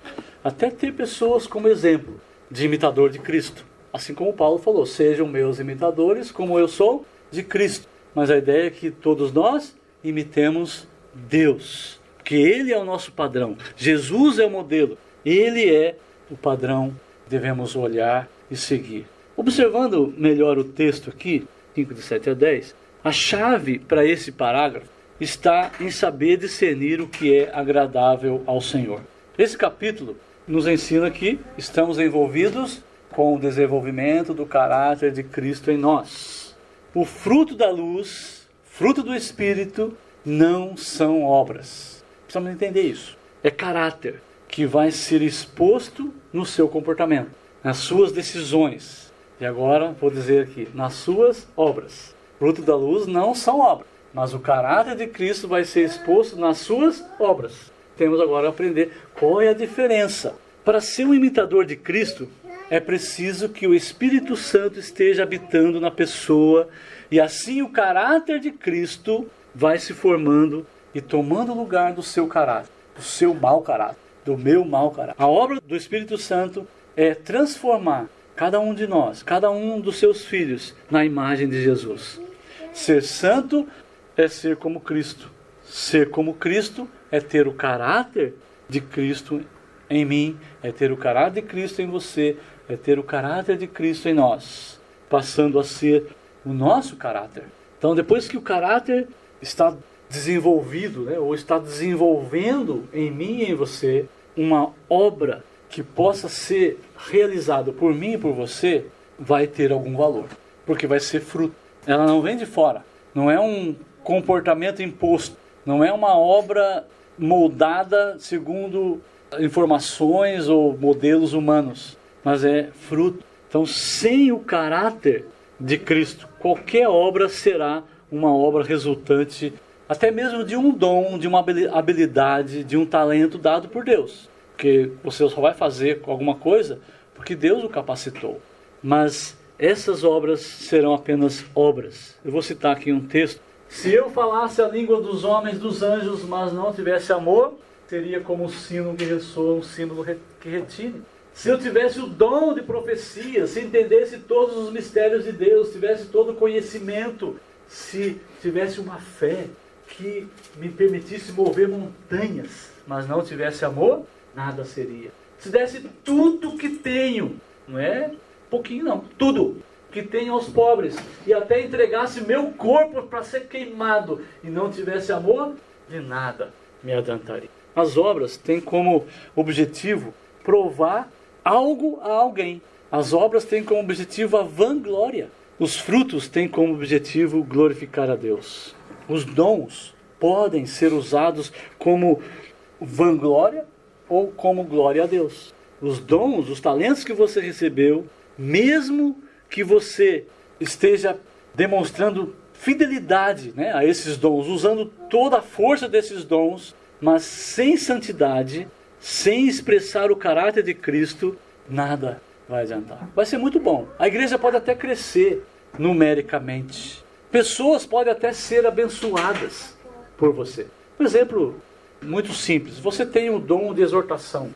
até ter pessoas como exemplo de imitador de Cristo. Assim como Paulo falou, sejam meus imitadores como eu sou de Cristo. Mas a ideia é que todos nós imitemos Deus, porque Ele é o nosso padrão. Jesus é o modelo. Ele é o padrão que devemos olhar e seguir. Observando melhor o texto aqui, 5 de 7 a 10, a chave para esse parágrafo está em saber discernir o que é agradável ao Senhor. Esse capítulo nos ensina que estamos envolvidos com o desenvolvimento do caráter de Cristo em nós. O fruto da luz, fruto do Espírito, não são obras. Precisamos entender isso. É caráter que vai ser exposto no seu comportamento, nas suas decisões. E agora vou dizer aqui, nas suas obras. Fruto da luz não são obras, mas o caráter de Cristo vai ser exposto nas suas obras. temos agora a aprender qual é a diferença. Para ser um imitador de Cristo, é preciso que o Espírito Santo esteja habitando na pessoa, e assim o caráter de Cristo vai se formando e tomando lugar do seu caráter, do seu mau caráter, do meu mau caráter. A obra do Espírito Santo é transformar cada um de nós, cada um dos seus filhos, na imagem de Jesus. Ser santo é ser como Cristo. Ser como Cristo é ter o caráter de Cristo em mim, é ter o caráter de Cristo em você, é ter o caráter de Cristo em nós, passando a ser o nosso caráter. Então, depois que o caráter está desenvolvido, né, ou está desenvolvendo em mim e em você uma obra que possa ser realizada por mim e por você, vai ter algum valor, porque vai ser fruto. Ela não vem de fora, não é um comportamento imposto, não é uma obra moldada segundo informações ou modelos humanos, mas é fruto. Então, sem o caráter de Cristo, qualquer obra será uma obra resultante até mesmo de um dom, de uma habilidade, de um talento dado por Deus. Porque você só vai fazer alguma coisa porque Deus o capacitou. Mas essas obras serão apenas obras. Eu vou citar aqui um texto. Se eu falasse a língua dos homens, dos anjos, mas não tivesse amor, seria como um sino que ressoa, um símbolo que retine. Se eu tivesse o dom de profecia, se entendesse todos os mistérios de Deus, tivesse todo o conhecimento, se tivesse uma fé que me permitisse mover montanhas, mas não tivesse amor, nada seria. Se desse tudo que tenho, não é pouquinho não, tudo que tenho aos pobres, e até entregasse meu corpo para ser queimado, e não tivesse amor, de nada me adiantaria. As obras têm como objetivo provar algo a alguém. As obras têm como objetivo a vanglória. Os frutos têm como objetivo glorificar a Deus. Os dons podem ser usados como vanglória ou como glória a Deus. Os dons, os talentos que você recebeu, mesmo que você esteja demonstrando fidelidade, né, a esses dons, usando toda a força desses dons, mas sem santidade, sem expressar o caráter de Cristo, nada vai adiantar. Vai ser muito bom. A igreja pode até crescer numericamente. Pessoas podem até ser abençoadas por você. Um exemplo muito simples. Você tem o dom de exortação.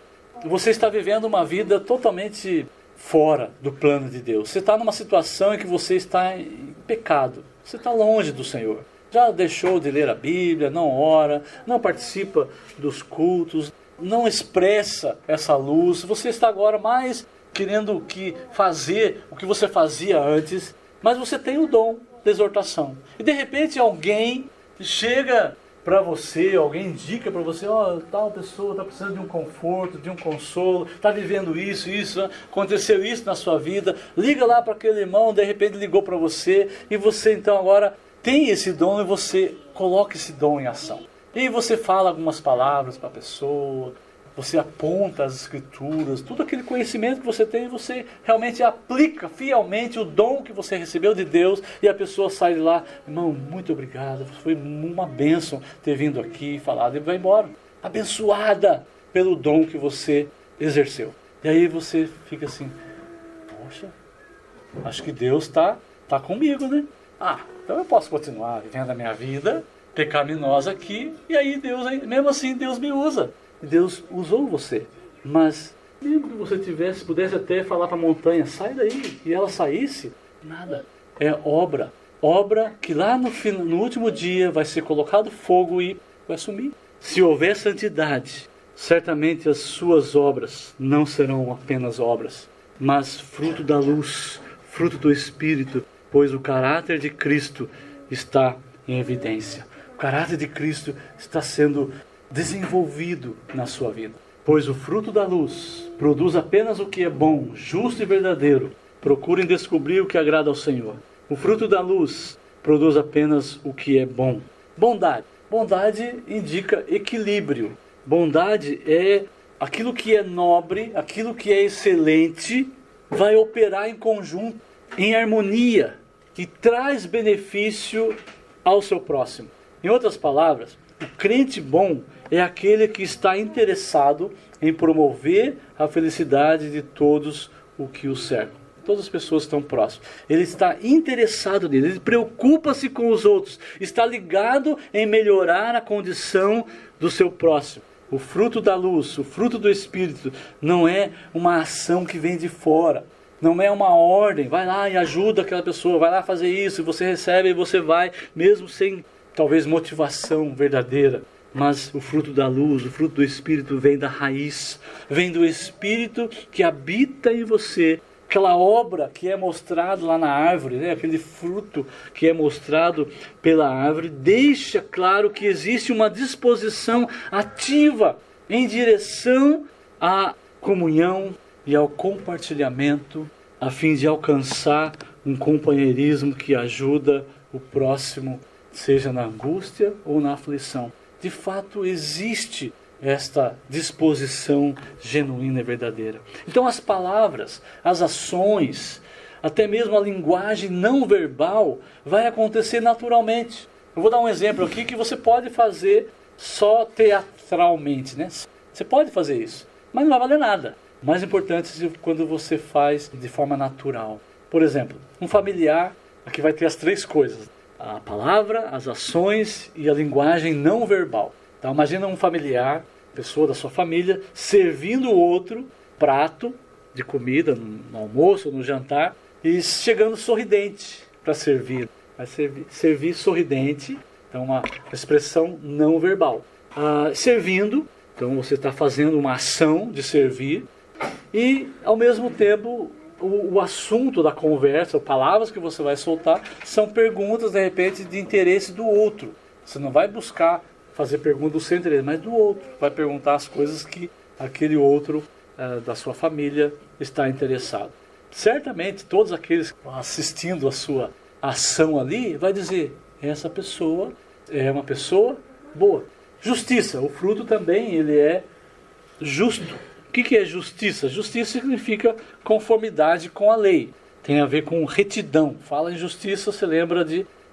Você está vivendo uma vida totalmente fora do plano de Deus. Você está numa situação em que você está em pecado. Você está longe do Senhor. Já deixou de ler a Bíblia, não ora, não participa dos cultos, não expressa essa luz. Você está agora mais querendo fazer o que você fazia antes, mas você tem o dom de exortação. E de repente alguém chega para você, alguém indica para você, tal pessoa está precisando de um conforto, de um consolo, está vivendo isso, aconteceu isso na sua vida, liga lá para aquele irmão, de repente ligou para você, e você então agora tem esse dom e você coloca esse dom em ação. E aí você fala algumas palavras para a pessoa, você aponta as escrituras, tudo aquele conhecimento que você tem, você realmente aplica fielmente o dom que você recebeu de Deus, e a pessoa sai de lá, irmão, muito obrigado, foi uma bênção ter vindo aqui e falado, e vai embora, abençoada pelo dom que você exerceu. E aí você fica assim, poxa, acho que Deus está comigo, né? Então eu posso continuar vivendo a minha vida pecaminosa aqui, e aí Deus, mesmo assim Deus me usa. Deus usou você, mas mesmo que você pudesse até falar para a montanha, sai daí, e ela saísse, nada. É obra que lá no último dia vai ser colocado fogo e vai sumir. Se houver santidade, certamente as suas obras não serão apenas obras, mas fruto da luz, fruto do Espírito, pois o caráter de Cristo está em evidência. O caráter de Cristo está sendo desenvolvido na sua vida. Pois o fruto da luz produz apenas o que é bom, justo e verdadeiro. Procurem descobrir o que agrada ao Senhor. O fruto da luz produz apenas o que é bom. Bondade. Bondade indica equilíbrio. Bondade é aquilo que é nobre, aquilo que é excelente, vai operar em conjunto, em harmonia, e traz benefício ao seu próximo. Em outras palavras, O crente bom é aquele que está interessado em promover a felicidade de todos o que o cercam. Todas as pessoas que estão próximas. Ele está interessado nele, ele preocupa-se com os outros, está ligado em melhorar a condição do seu próximo. O fruto da luz, o fruto do Espírito, não é uma ação que vem de fora. Não é uma ordem, vai lá e ajuda aquela pessoa, vai lá fazer isso, e você recebe e você vai, mesmo sem talvez motivação verdadeira. Mas o fruto da luz, o fruto do Espírito vem da raiz, vem do Espírito que habita em você. Aquela obra que é mostrada lá na árvore, né? Aquele fruto que é mostrado pela árvore, deixa claro que existe uma disposição ativa em direção à comunhão e ao compartilhamento, a fim de alcançar um companheirismo que ajuda o próximo, seja na angústia ou na aflição. De fato, existe esta disposição genuína e verdadeira. Então as palavras, as ações, até mesmo a linguagem não verbal vai acontecer naturalmente. Eu vou dar um exemplo aqui que você pode fazer só teatralmente, né? Você pode fazer isso, mas não vai valer nada. O mais importante é quando você faz de forma natural. Por exemplo, um familiar, aqui vai ter as três coisas: a palavra, as ações e a linguagem não verbal. Então, imagina um familiar, pessoa da sua família, servindo o outro prato de comida no almoço, no jantar, e chegando sorridente para servir. Vai servir sorridente, então uma expressão não verbal. Servindo, então você está fazendo uma ação de servir, e ao mesmo tempo o assunto da conversa, palavras que você vai soltar, são perguntas de repente de interesse do outro. Você não vai buscar fazer perguntas do seu interesse, mas do outro. Vai perguntar as coisas que aquele outro da sua família está interessado. Certamente todos aqueles que estão assistindo a sua ação ali vai dizer: essa pessoa é uma pessoa boa. Justiça, o fruto também ele é justo. O que é justiça? Justiça significa conformidade com a lei. Tem a ver com retidão. Fala em justiça, você lembra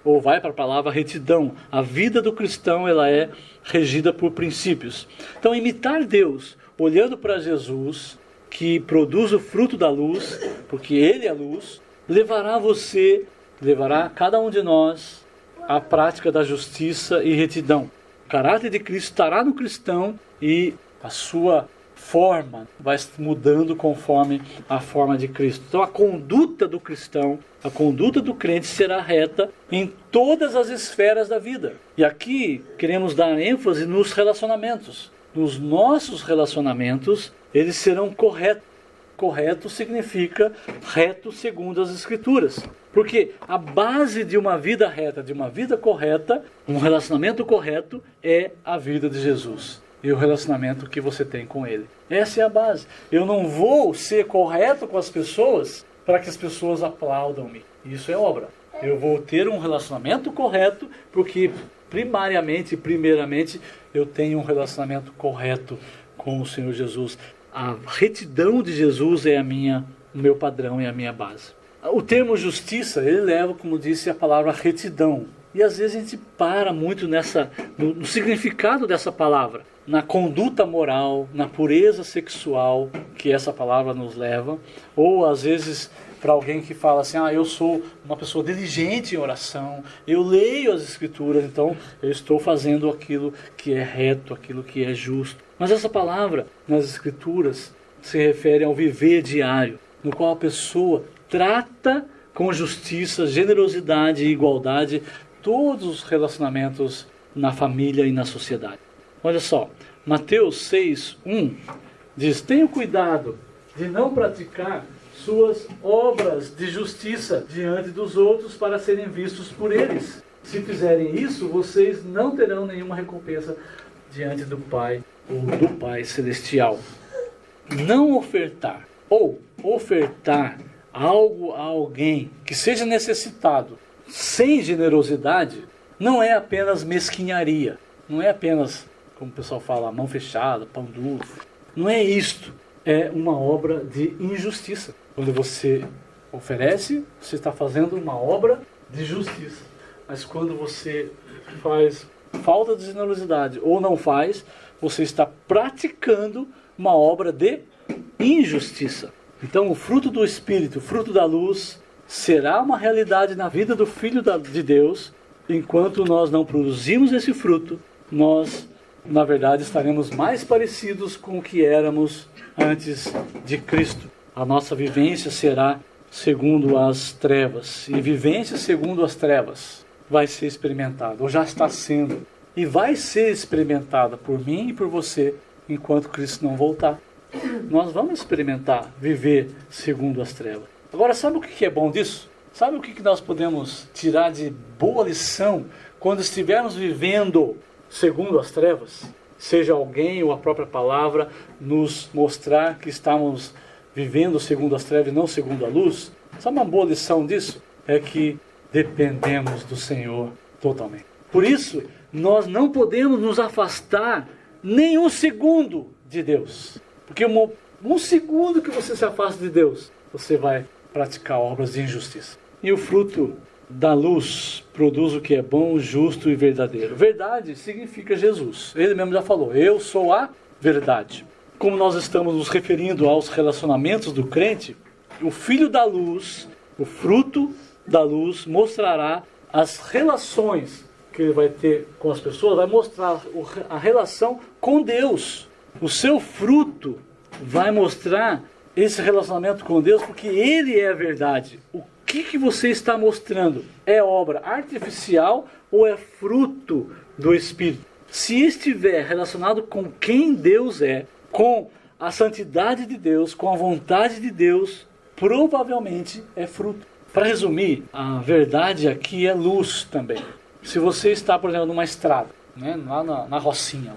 ou vai para a palavra retidão. A vida do cristão ela é regida por princípios. Então, imitar Deus, olhando para Jesus, que produz o fruto da luz, porque Ele é a luz, levará cada um de nós à prática da justiça e retidão. O caráter de Cristo estará no cristão e a sua forma vai mudando conforme a forma de Cristo. Então a conduta do cristão, a conduta do crente será reta em todas as esferas da vida. E aqui queremos dar ênfase nos relacionamentos. Nos nossos relacionamentos, eles serão corretos. Correto significa reto segundo as Escrituras. Porque a base de uma vida reta, de uma vida correta, um relacionamento correto, é a vida de Jesus. E o relacionamento que você tem com Ele. Essa é a base. Eu não vou ser correto com as pessoas para que as pessoas aplaudam-me. Isso é obra. Eu vou ter um relacionamento correto porque primeiramente, eu tenho um relacionamento correto com o Senhor Jesus. A retidão de Jesus é o meu padrão e a minha base. O termo justiça, ele leva, como disse, a palavra retidão. E às vezes a gente para muito no significado dessa palavra, na conduta moral, na pureza sexual que essa palavra nos leva, ou às vezes para alguém que fala assim: eu sou uma pessoa diligente em oração, eu leio as Escrituras, então eu estou fazendo aquilo que é reto, aquilo que é justo. Mas essa palavra nas Escrituras se refere ao viver diário, no qual a pessoa trata com justiça, generosidade e igualdade todos os relacionamentos na família e na sociedade. Olha só, Mateus 6:1 diz: tenham cuidado de não praticar suas obras de justiça diante dos outros para serem vistos por eles. Se fizerem isso, vocês não terão nenhuma recompensa diante do Pai ou do Pai Celestial. Não ofertar ou ofertar algo a alguém que seja necessitado sem generosidade não é apenas mesquinharia, não é apenas, como o pessoal fala, mão fechada, pão duro. Não é isto, é uma obra de injustiça. Quando você oferece, você está fazendo uma obra de justiça. Mas quando você faz falta de generosidade ou não faz, você está praticando uma obra de injustiça. Então o fruto do Espírito, o fruto da luz, será uma realidade na vida do Filho de Deus. Enquanto nós não produzimos esse fruto, nós, na verdade, estaremos mais parecidos com o que éramos antes de Cristo. A nossa vivência será segundo as trevas. E vivência segundo as trevas vai ser experimentada, ou já está sendo. E vai ser experimentada por mim e por você, enquanto Cristo não voltar. Nós vamos experimentar viver segundo as trevas. Agora, sabe o que é bom disso? Sabe o que nós podemos tirar de boa lição quando estivermos vivendo segundo as trevas? Seja alguém ou a própria palavra nos mostrar que estamos vivendo segundo as trevas e não segundo a luz. Sabe uma boa lição disso? É que dependemos do Senhor totalmente. Por isso, nós não podemos nos afastar nem um segundo de Deus. Porque um segundo que você se afasta de Deus, você vai praticar obras de injustiça. E o fruto da luz produz o que é bom, justo e verdadeiro. Verdade significa Jesus. Ele mesmo já falou, eu sou a verdade. Como nós estamos nos referindo aos relacionamentos do crente, o Filho da Luz, o fruto da luz, mostrará as relações que ele vai ter com as pessoas, vai mostrar a relação com Deus. O seu fruto vai mostrar esse relacionamento com Deus, porque Ele é a verdade. O que você está mostrando? É obra artificial ou é fruto do Espírito? Se estiver relacionado com quem Deus é, com a santidade de Deus, com a vontade de Deus, provavelmente é fruto. Para resumir, a verdade aqui é luz também. Se você está, por exemplo, numa estrada, né, lá na Rocinha,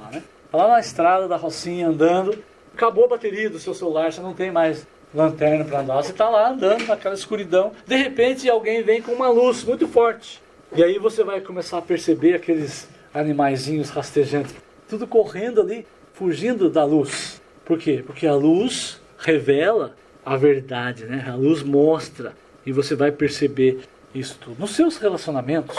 lá na estrada da Rocinha andando, acabou a bateria do seu celular, você não tem mais lanterna para andar, você está lá andando naquela escuridão, de repente alguém vem com uma luz muito forte, e aí você vai começar a perceber aqueles animaizinhos rastejantes, tudo correndo ali, fugindo da luz. Por quê? Porque a luz revela a verdade, né? A luz mostra, e você vai perceber isso tudo. Nos seus relacionamentos,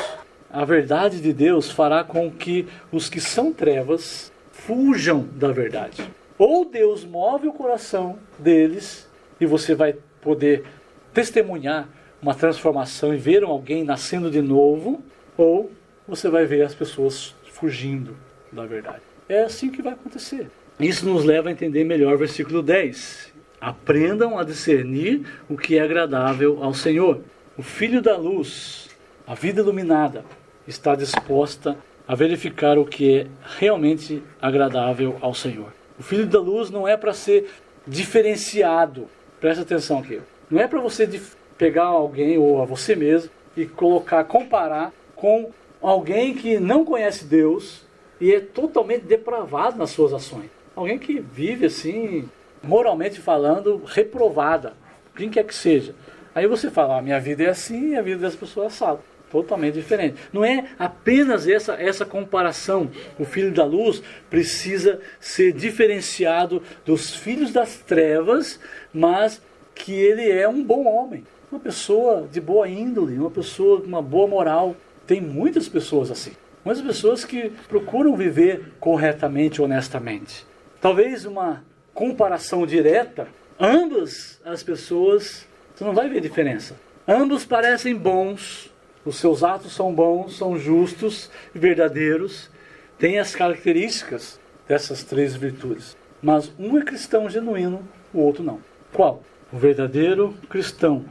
a verdade de Deus fará com que os que são trevas fujam da verdade. Ou Deus move o coração deles e você vai poder testemunhar uma transformação e ver alguém nascendo de novo, ou você vai ver as pessoas fugindo da verdade. É assim que vai acontecer. Isso nos leva a entender melhor o versículo 10. Aprendam a discernir o que é agradável ao Senhor. O Filho da Luz, a vida iluminada, está disposta a verificar o que é realmente agradável ao Senhor. O Filho da Luz não é para ser diferenciado. Presta atenção aqui. Não é para você pegar alguém ou a você mesmo e comparar com alguém que não conhece Deus e é totalmente depravado nas suas ações. Alguém que vive assim, moralmente falando, reprovada. Quem quer que seja. Aí você fala, minha vida é assim e a vida das pessoas é assada. Totalmente diferente. Não é apenas essa comparação. O filho da luz precisa ser diferenciado dos filhos das trevas, mas que ele é um bom homem. Uma pessoa de boa índole, uma pessoa com uma boa moral. Tem muitas pessoas assim. Muitas pessoas que procuram viver corretamente, honestamente. Talvez uma comparação direta, ambas as pessoas, você não vai ver diferença. Ambos parecem bons. Os seus atos são bons, são justos e verdadeiros, têm as características dessas três virtudes. Mas um é cristão genuíno, o outro não. Qual? O verdadeiro cristão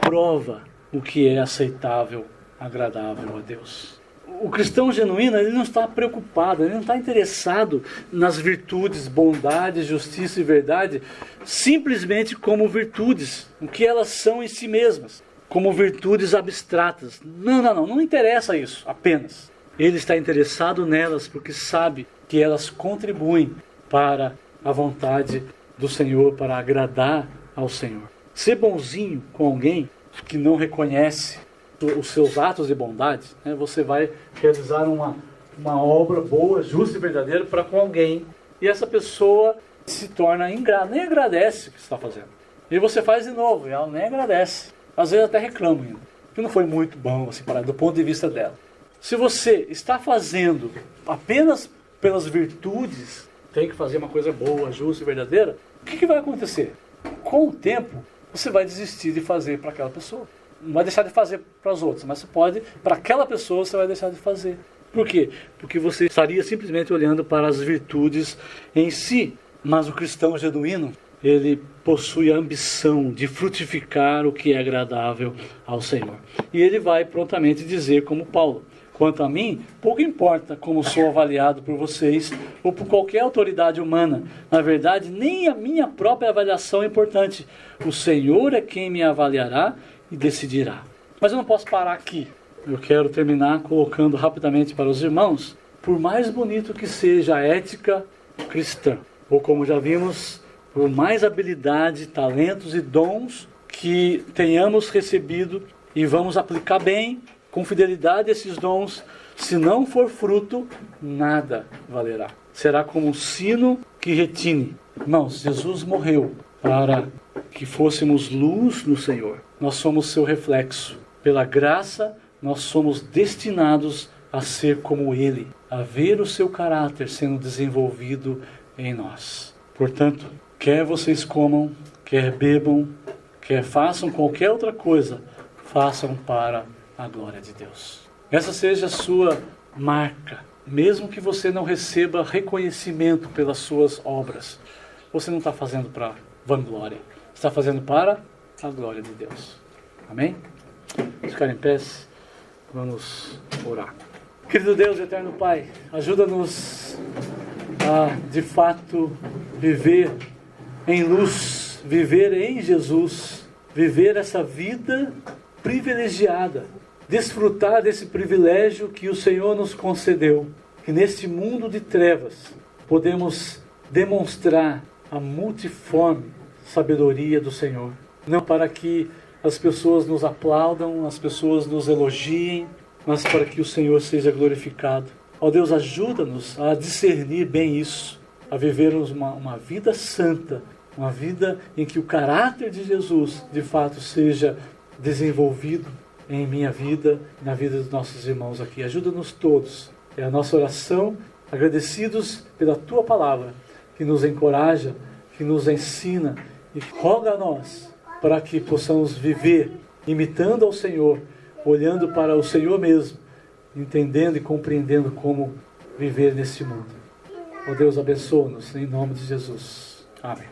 prova o que é aceitável, agradável a Deus. O cristão genuíno, ele não está preocupado, ele não está interessado nas virtudes, bondade, justiça e verdade, simplesmente como virtudes, o que elas são em si mesmas. Como virtudes abstratas. Não interessa isso apenas. Ele está interessado nelas porque sabe que elas contribuem para a vontade do Senhor, para agradar ao Senhor. Ser bonzinho com alguém que não reconhece os seus atos de bondade, né? Você vai realizar uma obra boa, justa e verdadeira para com alguém, e essa pessoa se torna ingrata, nem agradece o que você está fazendo. E você faz de novo, e ela nem agradece. Às vezes até reclama ainda, que não foi muito bom assim, do ponto de vista dela. Se você está fazendo apenas pelas virtudes, tem que fazer uma coisa boa, justa e verdadeira, o que vai acontecer? Com o tempo, você vai desistir de fazer para aquela pessoa. Não vai deixar de fazer para as outras, mas você pode, para aquela pessoa, você vai deixar de fazer. Por quê? Porque você estaria simplesmente olhando para as virtudes em si. Mas o cristão genuíno, ele possui a ambição de frutificar o que é agradável ao Senhor. E ele vai prontamente dizer, como Paulo: quanto a mim, pouco importa como sou avaliado por vocês ou por qualquer autoridade humana. Na verdade, nem a minha própria avaliação é importante. O Senhor é quem me avaliará e decidirá. Mas eu não posso parar aqui. Eu quero terminar colocando rapidamente para os irmãos, por mais bonito que seja a ética cristã, ou como já vimos, por mais habilidade, talentos e dons que tenhamos recebido e vamos aplicar bem, com fidelidade esses dons, se não for fruto, nada valerá. Será como um sino que retine. Irmãos, Jesus morreu para que fôssemos luz no Senhor. Nós somos seu reflexo. Pela graça, nós somos destinados a ser como Ele, a ver o seu caráter sendo desenvolvido em nós. Portanto, quer vocês comam, quer bebam, quer façam qualquer outra coisa, façam para a glória de Deus. Essa seja a sua marca. Mesmo que você não receba reconhecimento pelas suas obras, você não está fazendo para vanglória, está fazendo para a glória de Deus. Amém? Vamos ficar em pé, vamos orar. Querido Deus, eterno Pai, ajuda-nos a, de fato, viver em luz, viver em Jesus, viver essa vida privilegiada, desfrutar desse privilégio que o Senhor nos concedeu, que neste mundo de trevas podemos demonstrar a multiforme sabedoria do Senhor, não para que as pessoas nos aplaudam, as pessoas nos elogiem, mas para que o Senhor seja glorificado. Ó Deus, ajuda-nos a discernir bem isso, a vivermos uma vida santa, uma vida em que o caráter de Jesus, de fato, seja desenvolvido em minha vida e na vida dos nossos irmãos aqui. Ajuda-nos todos. É a nossa oração, agradecidos pela Tua Palavra, que nos encoraja, que nos ensina e roga a nós para que possamos viver imitando ao Senhor, olhando para o Senhor mesmo, entendendo e compreendendo como viver nesse mundo. Ó Deus, abençoa-nos em nome de Jesus. Amém.